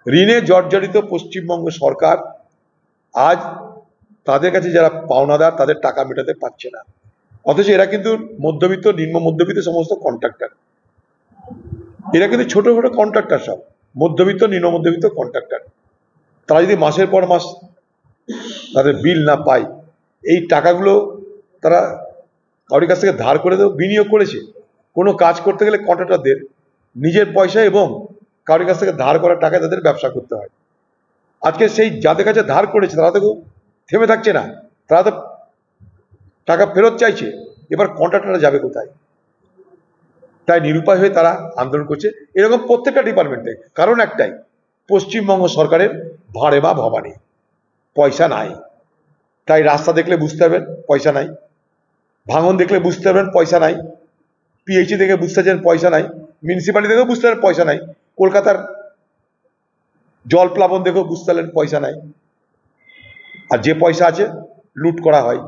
ঋণে জর্জরিত পশ্চিমবঙ্গ সরকার আজ তাদের কাছে যারা পাওনাদার তাদের টাকা মেটাতে পারছে না, অথচ এরা কিন্তু মধ্যবিত্ত নিম্ন মধ্যবিত্ত সমস্ত কন্ট্রাক্টর, এরা কিন্তু ছোট ছোট কন্ট্রাক্টর, সব মধ্যবিত্ত নিম্ন মধ্যবিত্ত কন্ট্রাক্টর। তারা যদি মাসের পর মাস তাদের বিল না পায়, এই টাকাগুলো তারা কারোর কাছ থেকে ধার করে বিনিয়োগ করেছে। কোনো কাজ করতে গেলে কন্ট্রাক্টরদের নিজের পয়সা এবং কারোর কাছ থেকে ধার করা টাকায় তাদের ব্যবসা করতে হয়। আজকে সেই যাদের কাছে ধার করেছে তারা তো থেমে থাকছে না, তারা তো টাকা ফেরত চাইছে। এবার কন্ট্রাক্টররা যাবে কোথায়? তাই নিরুপায় হয়ে তারা আন্দোলন করছে, এরকম প্রত্যেকটা ডিপার্টমেন্টে। কারণ একটাই, পশ্চিমবঙ্গ সরকারের ভাড়ে বা ভবানী, পয়সা নাই। তাই রাস্তা দেখলে বুঝতে পারবেন পয়সা নাই, ভাঙন দেখলে বুঝতে পারবেন পয়সা নাই, পিএইচি দেখে বুঝতে পারছেন পয়সা নাই, মিউনিসিপ্যালিটি দেখেও বুঝতে পারবেন পয়সা নাই, কলকাতার জল প্লাবন দেখেও বুঝতে পারলেন পয়সা নাই। আর যে পয়সা আছে লুট করা হয়।